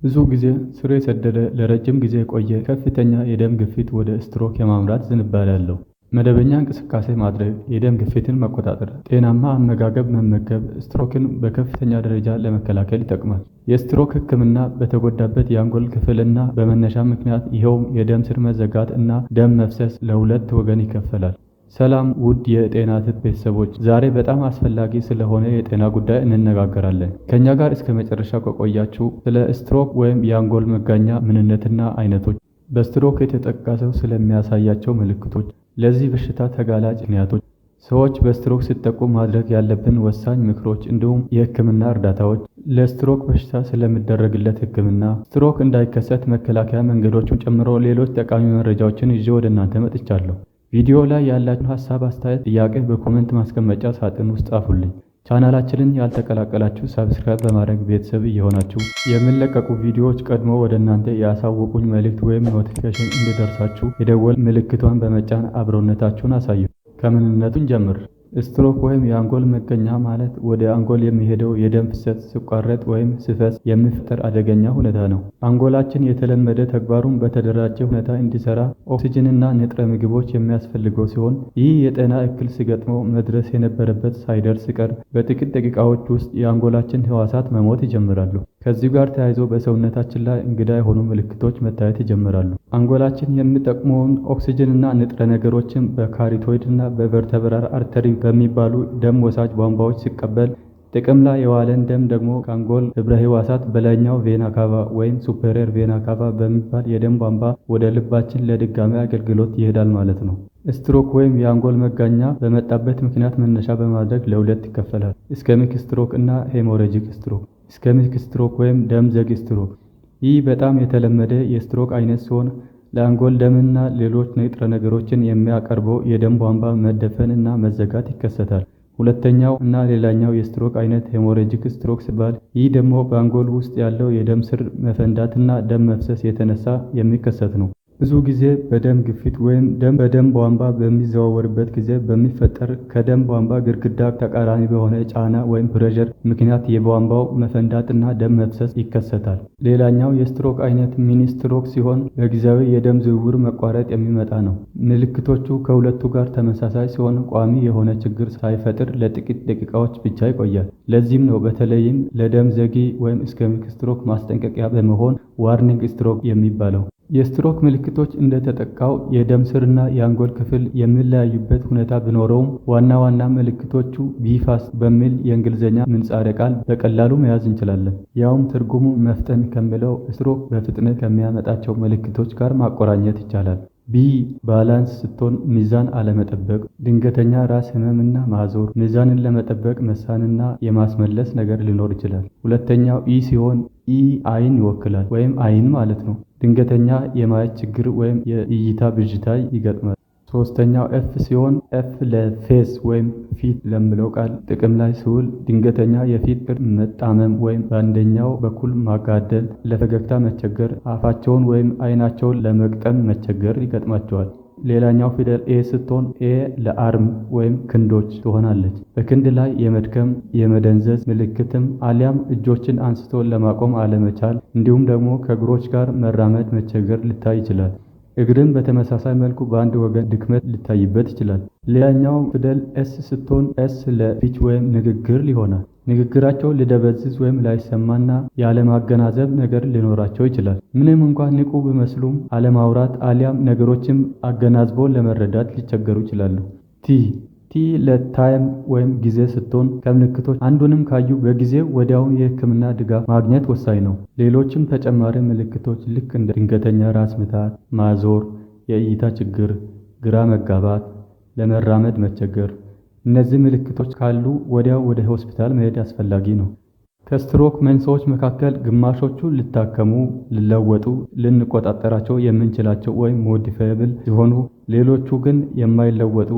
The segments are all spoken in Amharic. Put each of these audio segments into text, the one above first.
ብዙ ጊዜ ስር የሰደደ ለረጅም ጊዜ የቆየ ከፍተኛ የደም ግፊት ወደ ስትሮክ የማምራት ዝንባሌ አለው። መደበኛ እንቅስቃሴ ማድረግ፣ የደም ግፊትን መቆጣጠር፣ ጤናማ አመጋገብ መመገብ ስትሮክን በከፍተኛ ደረጃ ለመከላከል ይጠቅማል። የስትሮክ ሕክምና በተጎዳበት የአንጎል ክፍል እና በመነሻ ምክንያት ይኸውም የደም ስር መዘጋት እና ደም መፍሰስ ለሁለት ወገን ይከፈላል። ሰላም ውድ የጤና ቲፕ ቤተሰቦች፣ ዛሬ በጣም አስፈላጊ ስለሆነ የጤና ጉዳይ እንነጋገራለን። ከኛ ጋር እስከ መጨረሻው ከቆያችሁ ስለ ስትሮክ ወይም የአንጎል መጋኛ ምንነትና አይነቶች፣ በስትሮክ የተጠቃ ሰው ስለሚያሳያቸው ምልክቶች፣ ለዚህ በሽታ ተጋላጭ ምክንያቶች፣ ሰዎች በስትሮክ ሲጠቁ ማድረግ ያለብን ወሳኝ ምክሮች እንዲሁም የህክምና እርዳታዎች፣ ለስትሮክ በሽታ ስለሚደረግለት ህክምና፣ ስትሮክ እንዳይከሰት መከላከያ መንገዶችን ጨምሮ ሌሎች ጠቃሚ መረጃዎችን ይዤ ወደ እናንተ መጥቻለሁ። ቪዲዮ ላይ ያላችሁ ሀሳብ፣ አስተያየት፣ ጥያቄ በኮሜንት ማስቀመጫ ሳጥን ውስጥ ጻፉልኝ። ቻናላችንን ያልተቀላቀላችሁ ሰብስክራይብ በማድረግ ቤተሰብ እየሆናችሁ የሚለቀቁ ቪዲዮዎች ቀድሞ ወደ እናንተ ያሳወቁኝ መልእክት ወይም ኖቲፊኬሽን እንዲደርሳችሁ የደወል ምልክቷን በመጫን አብሮነታችሁን አሳዩ። ከምንነቱን ጀምር። ስትሮክ ወይም የአንጎል መገኛ ማለት ወደ አንጎል የሚሄደው የደም ፍሰት ሲቋረጥ ወይም ሲፈስ የሚፈጠር አደገኛ ሁኔታ ነው። አንጎላችን የተለመደ ተግባሩን በተደራጀ ሁኔታ እንዲሰራ ኦክሲጅንና ንጥረ ምግቦች የሚያስፈልገው ሲሆን ይህ የጤና እክል ሲገጥመው መድረስ የነበረበት ሳይደርስ ሲቀር በጥቂት ደቂቃዎች ውስጥ የአንጎላችን ህዋሳት መሞት ይጀምራሉ። ከዚህ ጋር ተያይዞ በሰውነታችን ላይ እንግዳ የሆኑ ምልክቶች መታየት ይጀምራሉ። አንጎላችን የሚጠቅመውን ኦክሲጅንና ንጥረ ነገሮችን በካሮቲድ እና በቨርተብራል አርተሪ በሚባሉ ደም ወሳጅ ቧንቧዎች ሲቀበል፣ ጥቅም ላይ የዋለን ደም ደግሞ ከአንጎል ህብረ ህዋሳት በላይኛው ቬና ካቫ ወይም ሱፔሪየር ቬና ካቫ በሚባል የደም ቧንቧ ወደ ልባችን ለድጋሚ አገልግሎት ይሄዳል ማለት ነው። ስትሮክ ወይም የአንጎል መጋኛ በመጣበት ምክንያት መነሻ በማድረግ ለሁለት ይከፈላል። ኢስኬሚክ ስትሮክ እና ሄሞሬጂክ ስትሮክ። ኢስኬሚክ ስትሮክ ወይም ደም ዘጊ ስትሮክ፣ ይህ በጣም የተለመደ የስትሮክ አይነት ሲሆን ለአንጎል ደምና ሌሎች ንጥረ ነገሮችን የሚያቀርበው የደም ቧንቧ መደፈን እና መዘጋት ይከሰታል። ሁለተኛው እና ሌላኛው የስትሮክ አይነት ሄሞሬጂክ ስትሮክ ሲባል፣ ይህ ደግሞ በአንጎል ውስጥ ያለው የደም ስር መፈንዳትና ደም መፍሰስ የተነሳ የሚከሰት ነው። ብዙ ጊዜ በደም ግፊት ወይም ደም በደም ቧንቧ በሚዘዋወርበት ጊዜ በሚፈጠር ከደም ቧንቧ ግድግዳ ተቃራኒ በሆነ ጫና ወይም ፕሬሸር ምክንያት የቧንቧው መፈንዳትና ደም መፍሰስ ይከሰታል። ሌላኛው የስትሮክ አይነት ሚኒ ስትሮክ ሲሆን በጊዜያዊ የደም ዝውውር መቋረጥ የሚመጣ ነው። ምልክቶቹ ከሁለቱ ጋር ተመሳሳይ ሲሆን ቋሚ የሆነ ችግር ሳይፈጥር ለጥቂት ደቂቃዎች ብቻ ይቆያል። ለዚህም ነው በተለይም ለደም ዘጊ ወይም ኢስኬሚክ ስትሮክ ማስጠንቀቂያ በመሆን ዋርኒንግ ስትሮክ የሚባለው። የስትሮክ ምልክቶች እንደተጠቃው የደም ስርና የአንጎል ክፍል የሚለያዩበት ሁኔታ ቢኖረውም ዋና ዋና ምልክቶቹ ቢፋስት በሚል የእንግሊዝኛ ምህጻረ ቃል በቀላሉ መያዝ እንችላለን። ያውም ትርጉሙ መፍጠን ከሚለው ስትሮክ በፍጥነት ከሚያመጣቸው ምልክቶች ጋር ማቆራኘት ይቻላል። ቢ ባላንስ ስትሆን ሚዛን አለመጠበቅ፣ ድንገተኛ ራስ ህመምና ማዞር፣ ሚዛንን ለመጠበቅ መሳንና የማስመለስ ነገር ሊኖር ይችላል። ሁለተኛው ኢ ሲሆን ኢ አይን ይወክላል ወይም አይን ማለት ነው። ድንገተኛ የማየት ችግር ወይም የእይታ ብዥታ ይገጥማል። ሶስተኛው ኤፍ ሲሆን ኤፍ ለፌስ ወይም ፊት ለሚለው ቃል ጥቅም ላይ ሲውል ድንገተኛ የፊት ቅርጽ መጣመም ወይም በአንደኛው በኩል ማጋደል፣ ለፈገግታ መቸገር፣ አፋቸውን ወይም አይናቸውን ለመግጠም መቸገር ይገጥማቸዋል። ሌላኛው ፊደል ኤ ስትሆን ኤ ለአርም ወይም ክንዶች ትሆናለች። በክንድ ላይ የመድከም የመደንዘዝ ምልክትም አሊያም እጆችን አንስቶ ለማቆም አለመቻል እንዲሁም ደግሞ ከእግሮች ጋር መራመድ መቸገር ሊታይ ይችላል። እግርን በተመሳሳይ መልኩ በአንድ ወገን ድክመት ሊታይበት ይችላል። ሌላኛው ፊደል ኤስ ስትሆን ኤስ ለስፒች ወይም ንግግር ይሆናል። ንግግራቸው ሊደበዝዝ ወይም ላይሰማና ያለማገናዘብ ነገር ሊኖራቸው ይችላል። ምንም እንኳን ንቁ ቢመስሉም አለማውራት አሊያም ነገሮችን አገናዝቦ ለመረዳት ሊቸገሩ ይችላሉ። ቲ ለታይም ወይም ጊዜ ስትሆን ከምልክቶች አንዱንም ካዩ በጊዜው ወዲያውኑ የህክምና ድጋፍ ማግኘት ወሳኝ ነው። ሌሎችም ተጨማሪ ምልክቶች ልክ እንደ ድንገተኛ ራስ ምታት፣ ማዞር፣ የእይታ ችግር፣ ግራ መጋባት፣ ለመራመድ መቸገር፣ እነዚህ ምልክቶች ካሉ ወዲያው ወደ ሆስፒታል መሄድ አስፈላጊ ነው። ከስትሮክ መንስኤዎች መካከል ግማሾቹ ሊታከሙ፣ ሊለወጡ፣ ልንቆጣጠራቸው የምንችላቸው ወይም ሞዲፋየብል ሲሆኑ ሌሎቹ ግን የማይለወጡ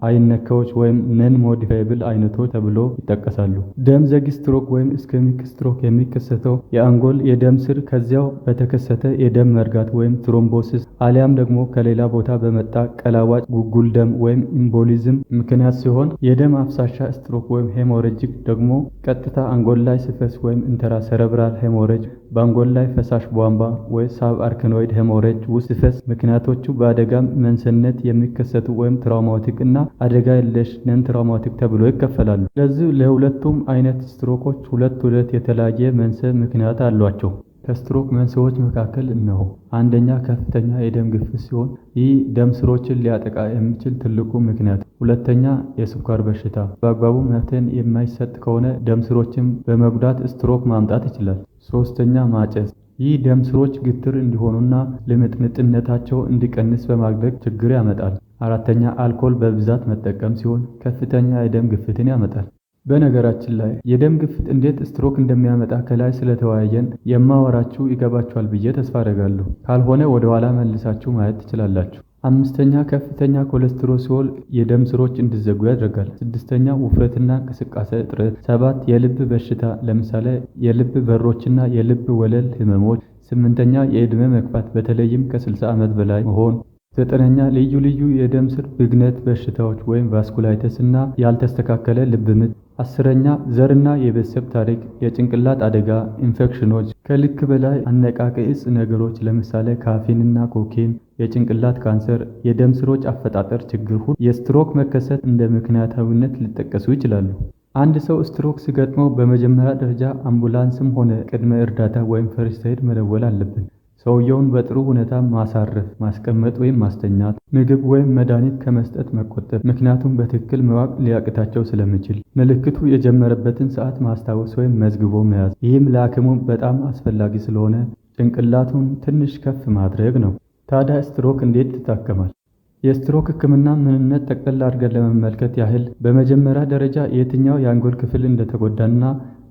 አይነካዎች ወይም ነን ሞዲፋየብል አይነቶች ተብሎ ይጠቀሳሉ። ደም ዘጊ ስትሮክ ወይም ኢስኬሚክ ስትሮክ የሚከሰተው የአንጎል የደም ስር ከዚያው በተከሰተ የደም መርጋት ወይም ትሮምቦሲስ አሊያም ደግሞ ከሌላ ቦታ በመጣ ቀላዋጭ ጉጉል ደም ወይም ኢምቦሊዝም ምክንያት ሲሆን የደም አፍሳሻ ስትሮክ ወይም ሄሞሬጂክ ደግሞ ቀጥታ አንጎል ላይ ሲፈስ ወይም ኢንትራሴረብራል ሄሞሬጅ በአንጎል ላይ ፈሳሽ ቧንቧ ወይ ሳብ አርክኖይድ ሄሞሬጅ ውስጥ ሲፈስ ምክንያቶቹ በአደጋ መንስኤነት የሚከሰቱ ወይም ትራውማቲክ እና አደጋ የለሽ ነን ትራውማቲክ ተብሎ ይከፈላሉ። ስለዚህ ለሁለቱም አይነት ስትሮኮች ሁለት የተለያየ መንስኤ ምክንያት አሏቸው። ከስትሮክ መንስኤዎች መካከል እነሆ። አንደኛ ከፍተኛ የደም ግፊት ሲሆን ይህ ደም ስሮችን ሊያጠቃ የሚችል ትልቁ ምክንያት። ሁለተኛ የስኳር በሽታ በአግባቡ መፍትሄ የማይሰጥ ከሆነ ደም ስሮችን በመጉዳት ስትሮክ ማምጣት ይችላል። ሶስተኛ ማጨስ ይህ ደም ስሮች ግትር እንዲሆኑና ልምጥምጥነታቸው እንዲቀንስ በማድረግ ችግር ያመጣል። አራተኛ አልኮል በብዛት መጠቀም ሲሆን ከፍተኛ የደም ግፊትን ያመጣል። በነገራችን ላይ የደም ግፊት እንዴት ስትሮክ እንደሚያመጣ ከላይ ስለተወያየን የማወራችሁ ይገባችኋል ብዬ ተስፋ አደርጋለሁ። ካልሆነ ወደ ኋላ መልሳችሁ ማየት ትችላላችሁ። አምስተኛ ከፍተኛ ኮሌስትሮል የደም ስሮች እንዲዘጉ ያደርጋል። ስድስተኛ ውፍረትና እንቅስቃሴ እጥረት። 7 የልብ በሽታ ለምሳሌ የልብ በሮችና የልብ ወለል ህመሞች። 8ኛ የዕድሜ መግፋት በተለይም ከ60 ዓመት በላይ መሆን። 9ኛ ልዩ ልዩ የደም ስር ብግነት በሽታዎች ወይም ቫስኩላይተስ እና ያልተስተካከለ ልብ ምት። 10ኛ ዘርና የቤተሰብ ታሪክ፣ የጭንቅላት አደጋ፣ ኢንፌክሽኖች፣ ከልክ በላይ አነቃቂ እጽ ነገሮች ለምሳሌ ካፌንና ኮኬን፣ የጭንቅላት ካንሰር፣ የደም ስሮች አፈጣጠር ችግር ሁሉ የስትሮክ መከሰት እንደ ምክንያታዊነት ሊጠቀሱ ይችላሉ። አንድ ሰው ስትሮክ ሲገጥመው በመጀመሪያ ደረጃ አምቡላንስም ሆነ ቅድመ እርዳታ ወይም ፈርስት ኤድ መደወል አለብን። ሰውየውን በጥሩ ሁኔታ ማሳረፍ፣ ማስቀመጥ ወይም ማስተኛት፣ ምግብ ወይም መድኃኒት ከመስጠት መቆጠብ፣ ምክንያቱም በትክክል ማወቅ ሊያቅታቸው ስለሚችል። ምልክቱ የጀመረበትን ሰዓት ማስታወስ ወይም መዝግቦ መያዝ። ይህም ለሐኪሙ በጣም አስፈላጊ ስለሆነ ጭንቅላቱን ትንሽ ከፍ ማድረግ ነው። ታዲያ ስትሮክ እንዴት ይታከማል? የስትሮክ ህክምና ምንነት ጠቅለል አድርገን ለመመልከት ያህል በመጀመሪያ ደረጃ የትኛው የአንጎል ክፍል እንደተጎዳና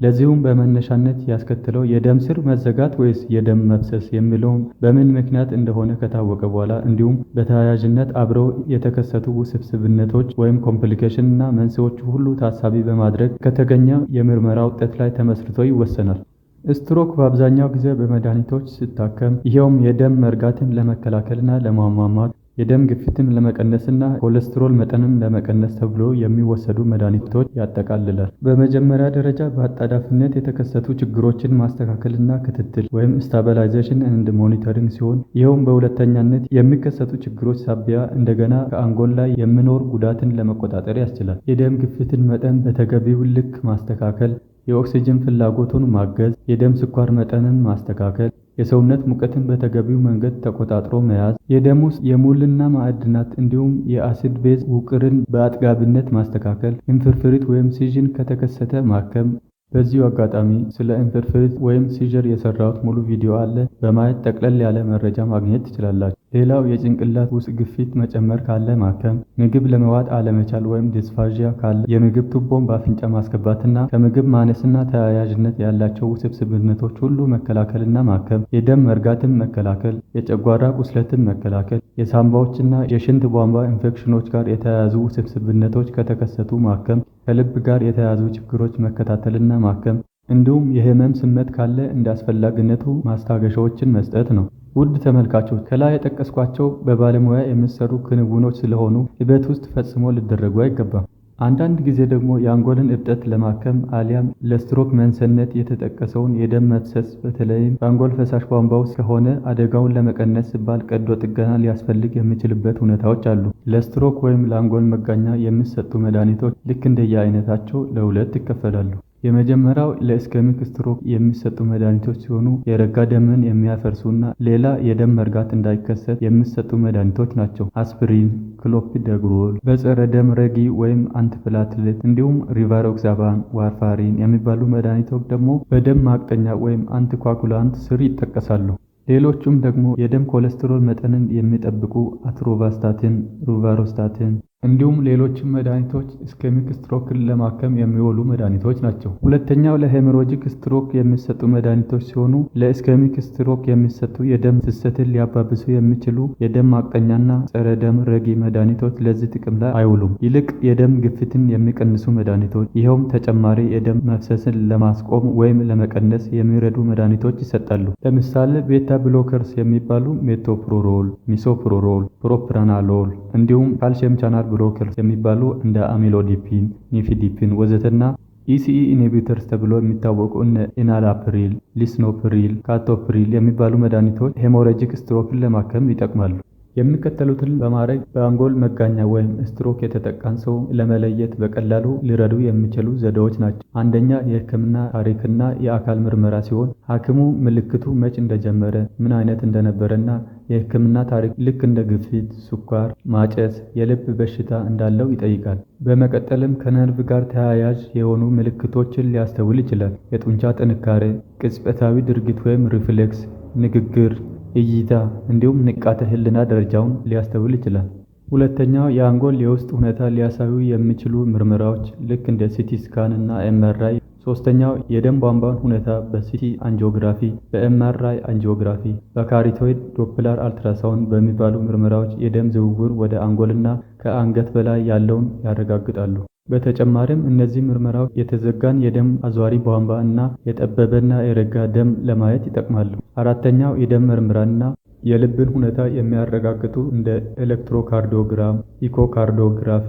ለዚሁም በመነሻነት ያስከተለው የደም ስር መዘጋት ወይስ የደም መፍሰስ የሚለውን በምን ምክንያት እንደሆነ ከታወቀ በኋላ እንዲሁም በተያያዥነት አብረው የተከሰቱ ውስብስብነቶች ወይም ኮምፕሊኬሽን እና መንስኤዎቹ ሁሉ ታሳቢ በማድረግ ከተገኘው የምርመራ ውጤት ላይ ተመስርቶ ይወሰናል። ስትሮክ በአብዛኛው ጊዜ በመድኃኒቶች ሲታከም ይኸውም የደም መርጋትን ለመከላከልና ለማሟሟት የደም ግፊትን ለመቀነስና ኮሌስትሮል መጠንን ለመቀነስ ተብሎ የሚወሰዱ መድኃኒቶች ያጠቃልላል። በመጀመሪያ ደረጃ በአጣዳፊነት የተከሰቱ ችግሮችን ማስተካከልና ክትትል ወይም ስታቢላይዜሽን ኤንድ ሞኒተሪንግ ሲሆን ይኸውም በሁለተኛነት የሚከሰቱ ችግሮች ሳቢያ እንደገና ከአንጎል ላይ የሚኖር ጉዳትን ለመቆጣጠር ያስችላል። የደም ግፊትን መጠን በተገቢው ልክ ማስተካከል፣ የኦክሲጅን ፍላጎቱን ማገዝ፣ የደም ስኳር መጠንን ማስተካከል፣ የሰውነት ሙቀትን በተገቢው መንገድ ተቆጣጥሮ መያዝ፣ የደም ውስጥ የሙልና ማዕድናት እንዲሁም የአሲድ ቤዝ ውቅርን በአጥጋቢነት ማስተካከል፣ ኢንፍርፍሪት ወይም ሲዥን ከተከሰተ ማከም። በዚሁ አጋጣሚ ስለ ኢንፍርፍሪት ወይም ሲዥር የሰራሁት ሙሉ ቪዲዮ አለ፣ በማየት ጠቅለል ያለ መረጃ ማግኘት ትችላላችሁ። ሌላው የጭንቅላት ውስጥ ግፊት መጨመር ካለ ማከም፣ ምግብ ለመዋጥ አለመቻል ወይም ዲስፋዥያ ካለ የምግብ ቱቦን በአፍንጫ ማስገባትና ከምግብ ማነስና ተያያዥነት ያላቸው ውስብስብነቶች ሁሉ መከላከልና ማከም፣ የደም መርጋትን መከላከል፣ የጨጓራ ቁስለትን መከላከል፣ የሳምባዎችና የሽንት ቧንቧ ኢንፌክሽኖች ጋር የተያያዙ ውስብስብነቶች ከተከሰቱ ማከም፣ ከልብ ጋር የተያያዙ ችግሮች መከታተልና ማከም እንዲሁም የህመም ስሜት ካለ እንደ አስፈላጊነቱ ማስታገሻዎችን መስጠት ነው። ውድ ተመልካቾች ከላይ የጠቀስኳቸው በባለሙያ የሚሰሩ ክንውኖች ስለሆኑ ቤት ውስጥ ፈጽሞ ሊደረጉ አይገባም። አንዳንድ ጊዜ ደግሞ የአንጎልን እብጠት ለማከም አሊያም ለስትሮክ መንስኤነት የተጠቀሰውን የደም መፍሰስ በተለይም በአንጎል ፈሳሽ ቧንቧ ውስጥ ከሆነ አደጋውን ለመቀነስ ሲባል ቀዶ ጥገና ሊያስፈልግ የሚችልበት ሁኔታዎች አሉ። ለስትሮክ ወይም ለአንጎል መጋኛ የሚሰጡ መድኃኒቶች ልክ እንደየአይነታቸው ለሁለት ይከፈላሉ። የመጀመሪያው ለኢስኬሚክ ስትሮክ የሚሰጡ መድኃኒቶች ሲሆኑ የረጋ ደምን የሚያፈርሱና ሌላ የደም መርጋት እንዳይከሰት የሚሰጡ መድኃኒቶች ናቸው። አስፕሪን፣ ክሎፒደግሮል፣ በጸረ ደም ረጊ ወይም አንቲፕላትሌት እንዲሁም ሪቫሮክሳባን፣ ዋርፋሪን የሚባሉ መድኃኒቶች ደግሞ በደም ማቅጠኛ ወይም አንቲኳኩላንት ስር ይጠቀሳሉ። ሌሎቹም ደግሞ የደም ኮሌስትሮል መጠንን የሚጠብቁ አትሮቫስታቲን፣ ሩቫሮስታቲን እንዲሁም ሌሎችም መድኃኒቶች ኢስኬሚክ ስትሮክን ለማከም የሚውሉ መድኃኒቶች ናቸው። ሁለተኛው ለሄሞራጂክ ስትሮክ የሚሰጡ መድኃኒቶች ሲሆኑ ለኢስኬሚክ ስትሮክ የሚሰጡ የደም ፍሰትን ሊያባብሱ የሚችሉ የደም ማቅጠኛና ጸረ ደም ረጊ መድኃኒቶች ለዚህ ጥቅም ላይ አይውሉም። ይልቅ የደም ግፊትን የሚቀንሱ መድኃኒቶች ይኸውም ተጨማሪ የደም መፍሰስን ለማስቆም ወይም ለመቀነስ የሚረዱ መድኃኒቶች ይሰጣሉ። ለምሳሌ ቤታ ብሎከርስ የሚባሉ ሜቶፕሮሮል፣ ሚሶፕሮሮል፣ ፕሮፕራናሎል እንዲሁም ካልሲየም ቻናል ብሎከርስ የሚባሉ እንደ አሚሎዲፒን፣ ኒፊዲፒን ወዘተና ኢሲኢ ኢንሂቢተርስ ተብሎ የሚታወቁ እነ ኢናላፕሪል፣ ሊስኖፕሪል፣ ካቶፕሪል የሚባሉ መድኃኒቶች ሄሞሬጂክ ስትሮክን ለማከም ይጠቅማሉ። የሚከተሉትን በማድረግ በአንጎል መጋኛ ወይም ስትሮክ የተጠቃን ሰው ለመለየት በቀላሉ ሊረዱ የሚችሉ ዘዴዎች ናቸው። አንደኛ የህክምና ታሪክና የአካል ምርመራ ሲሆን ሐኪሙ ምልክቱ መች እንደጀመረ፣ ምን አይነት እንደነበረና የህክምና ታሪክ ልክ እንደ ግፊት፣ ስኳር፣ ማጨስ፣ የልብ በሽታ እንዳለው ይጠይቃል። በመቀጠልም ከነርቭ ጋር ተያያዥ የሆኑ ምልክቶችን ሊያስተውል ይችላል። የጡንቻ ጥንካሬ፣ ቅጽበታዊ ድርጊት ወይም ሪፍሌክስ፣ ንግግር፣ እይታ እንዲሁም ንቃተ ህሊና ደረጃውን ሊያስተውል ይችላል። ሁለተኛው የአንጎል የውስጥ ሁኔታ ሊያሳዩ የሚችሉ ምርመራዎች ልክ እንደ ሲቲ ስካን እና ኤምአርአይ። ሶስተኛው የደም ቧንቧን ሁኔታ በሲቲ አንጂኦግራፊ፣ በኤምአርአይ አንጂኦግራፊ፣ በካሮቲድ ዶፕለር አልትራሳውንድ በሚባሉ ምርመራዎች የደም ዝውውር ወደ አንጎልና ከአንገት በላይ ያለውን ያረጋግጣሉ። በተጨማሪም እነዚህ ምርመራዎች የተዘጋን የደም አዟሪ ቧንቧ እና የጠበበና የረጋ ደም ለማየት ይጠቅማሉ። አራተኛው የደም ምርመራና የልብን ሁኔታ የሚያረጋግጡ እንደ ኤሌክትሮካርዲዮግራም፣ ኢኮካርዲዮግራፊ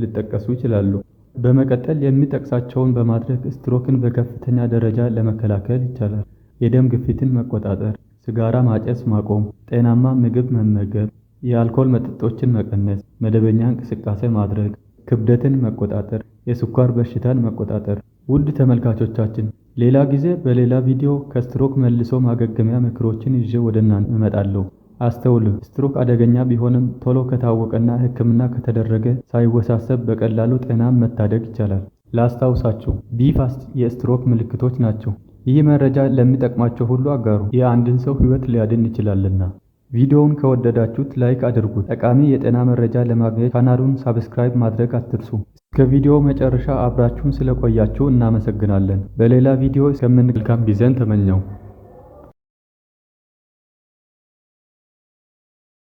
ሊጠቀሱ ይችላሉ። በመቀጠል የሚጠቅሳቸውን በማድረግ ስትሮክን በከፍተኛ ደረጃ ለመከላከል ይቻላል። የደም ግፊትን መቆጣጠር፣ ሲጋራ ማጨስ ማቆም፣ ጤናማ ምግብ መመገብ፣ የአልኮል መጠጦችን መቀነስ፣ መደበኛ እንቅስቃሴ ማድረግ፣ ክብደትን መቆጣጠር፣ የስኳር በሽታን መቆጣጠር። ውድ ተመልካቾቻችን ሌላ ጊዜ በሌላ ቪዲዮ ከስትሮክ መልሶ ማገገሚያ ምክሮችን ይዤ ወደ እናንተ እመጣለሁ። አስተውሉ፣ ስትሮክ አደገኛ ቢሆንም ቶሎ ከታወቀና ሕክምና ከተደረገ ሳይወሳሰብ በቀላሉ ጤናን መታደግ ይቻላል። ላስታውሳችሁ፣ ቢፋስት የስትሮክ ምልክቶች ናቸው። ይህ መረጃ ለሚጠቅማቸው ሁሉ አጋሩ፣ የአንድን ሰው ሕይወት ሊያድን ይችላልና። ቪዲዮውን ከወደዳችሁት ላይክ አድርጉት። ጠቃሚ የጤና መረጃ ለማግኘት ቻናሉን ሰብስክራይብ ማድረግ አትርሱ። እስከ ቪዲዮ መጨረሻ አብራችሁን ስለቆያችሁ እናመሰግናለን። በሌላ ቪዲዮ እስከምንገናኝ መልካም ጊዜን ተመኘው።